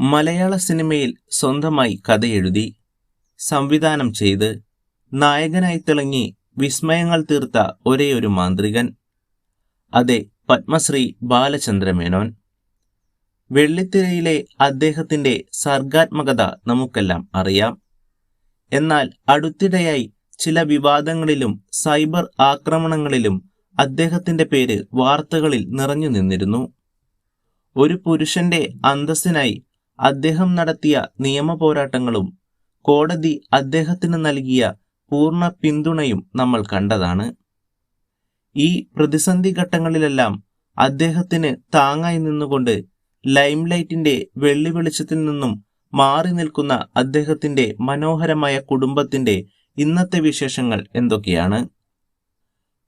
മലയാള സിനിമയിൽ സ്വന്തമായി കഥയെഴുതി, സംവിധാനം ചെയ്ത്, നായകനായി തിളങ്ങി വിസ്മയങ്ങൾ തീർത്ത ഒരേയൊരു മാന്ത്രികൻ. അതെ, പത്മശ്രീ ബാലചന്ദ്രമേനോൻ. വെള്ളിത്തിരയിലെ അദ്ദേഹത്തിന്റെ സർഗാത്മകത നമുക്കെല്ലാം അറിയാം. എന്നാൽ അടുത്തിടെയായി ചില വിവാദങ്ങളിലും സൈബർ ആക്രമണങ്ങളിലും അദ്ദേഹത്തിന്റെ പേര് വാർത്തകളിൽ നിറഞ്ഞു നിന്നിരുന്നു. ഒരു പുരുഷന്റെ അന്തസ്സിനായി അദ്ദേഹം നടത്തിയ നിയമ പോരാട്ടങ്ങളും കോടതി അദ്ദേഹത്തിന് നൽകിയ പൂർണ്ണ പിന്തുണയും നമ്മൾ കണ്ടതാണ്. ഈ പ്രതിസന്ധി ഘട്ടങ്ങളിലെല്ലാം അദ്ദേഹത്തിന് താങ്ങായി നിന്നുകൊണ്ട് ലൈംലൈറ്റിന്റെ വെള്ളി വെളിച്ചത്തിൽ നിന്നും മാറി നിൽക്കുന്ന അദ്ദേഹത്തിന്റെ മനോഹരമായ കുടുംബത്തിന്റെ ഇന്നത്തെ വിശേഷങ്ങൾ എന്തൊക്കെയാണ്?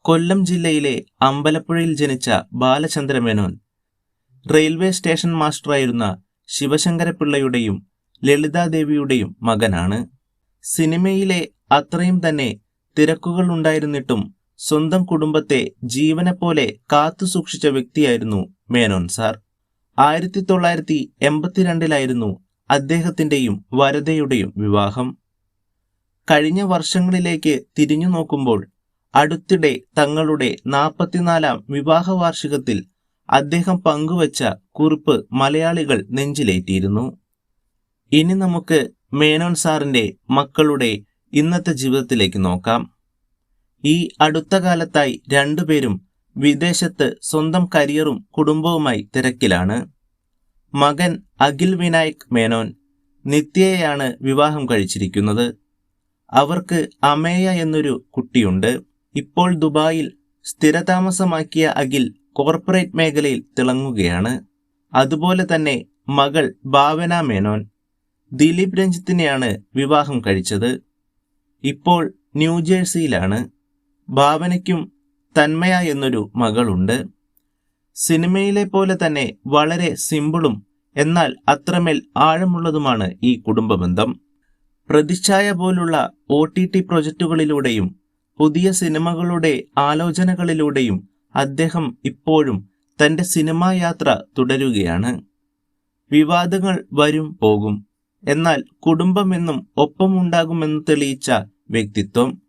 കൊല്ലം ജില്ലയിലെ അമ്പലപ്പുഴയിൽ ജനിച്ച ബാലചന്ദ്രമേനോൻ റെയിൽവേ സ്റ്റേഷൻ മാസ്റ്ററായിരുന്ന ശിവശങ്കരപിള്ളയുടെയും ലളിതാദേവിയുടെയും മകനാണ്. സിനിമയിലെ അത്രയും തന്നെ തിരക്കുകൾ ഉണ്ടായിരുന്നിട്ടും സ്വന്തം കുടുംബത്തെ ജീവനെപ്പോലെ കാത്തു സൂക്ഷിച്ച വ്യക്തിയായിരുന്നു മേനോൻ സാർ. 1982 അദ്ദേഹത്തിന്റെയും വരദയുടെയും വിവാഹം. കഴിഞ്ഞ വർഷങ്ങളിലേക്ക് തിരിഞ്ഞു നോക്കുമ്പോൾ അടുത്തിടെ തങ്ങളുടെ 44ാം വിവാഹ വാർഷികത്തിൽ അദ്ദേഹം പങ്കുവച്ച കുറിപ്പ് മലയാളികൾ നെഞ്ചിലേറ്റിയിരുന്നു. ഇനി നമുക്ക് മേനോൻ സാറിന്റെ മക്കളുടെ ഇന്നത്തെ ജീവിതത്തിലേക്ക് നോക്കാം. ഈ അടുത്ത കാലത്തായി രണ്ടുപേരും വിദേശത്ത് സ്വന്തം കരിയറും കുടുംബവുമായി തിരക്കിലാണ്. മകൻ അഖിൽ വിനായക് മേനോൻ നിത്യയെയാണ് വിവാഹം കഴിച്ചിരിക്കുന്നത്. അവർക്ക് അമേയ എന്നൊരു കുട്ടിയുണ്ട്. ഇപ്പോൾ ദുബായിൽ സ്ഥിരതാമസമാക്കിയ അഖിൽ കോർപ്പറേറ്റ് മേഖലയിൽ തിളങ്ങുകയാണ്. അതുപോലെ തന്നെ മകൾ ഭാവന മേനോൻ ദിലീപ് രഞ്ജിത്തിനെയാണ് വിവാഹം കഴിച്ചത്. ഇപ്പോൾ ന്യൂജേഴ്സിയിലാണ്. ഭാവനയ്ക്കും തന്മയ എന്നൊരു മകളുണ്ട്. സിനിമയിലെ പോലെ തന്നെ വളരെ സിമ്പിളും എന്നാൽ അത്രമേൽ ആഴമുള്ളതുമാണ് ഈ കുടുംബബന്ധം. പ്രതിച്ഛായ പോലുള്ള OTT പ്രൊജക്റ്റുകളിലൂടെയും പുതിയ സിനിമകളുടെ ആലോചനകളിലൂടെയും അദ്ദേഹം ഇപ്പോഴും തന്റെ സിനിമാ യാത്ര തുടരുകയാണ്. വിവാദങ്ങൾ വരും പോകും, എന്നാൽ കുടുംബമെന്നും ഒപ്പമുണ്ടാകുമെന്ന് തെളിയിച്ച വ്യക്തിത്വം.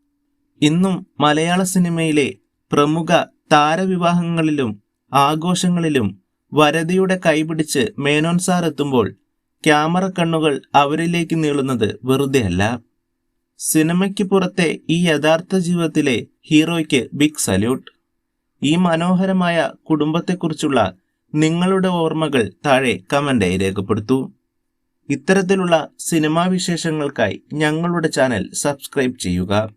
ഇന്നും മലയാള സിനിമയിലെ പ്രമുഖ താരവിവാഹങ്ങളിലും ആഘോഷങ്ങളിലും വരദയുടെ കൈപിടിച്ച് മേനോൻ സാർ എത്തുമ്പോൾ ക്യാമറ കണ്ണുകൾ അവരിലേക്ക് നീളുന്നത് വെറുതെയല്ല. സിനിമയ്ക്ക് പുറത്തെ ഈ യഥാർത്ഥ ജീവിതത്തിലെ ഹീറോയ്ക്ക് ബിഗ് സല്യൂട്ട്. ഈ മനോഹരമായ കുടുംബത്തെക്കുറിച്ചുള്ള നിങ്ങളുടെ ഓർമ്മകൾ താഴെ കമന്റായി രേഖപ്പെടുത്തൂ. ഇത്തരത്തിലുള്ള സിനിമാ വിശേഷങ്ങൾക്കായി ഞങ്ങളുടെ ചാനൽ സബ്സ്ക്രൈബ് ചെയ്യുക.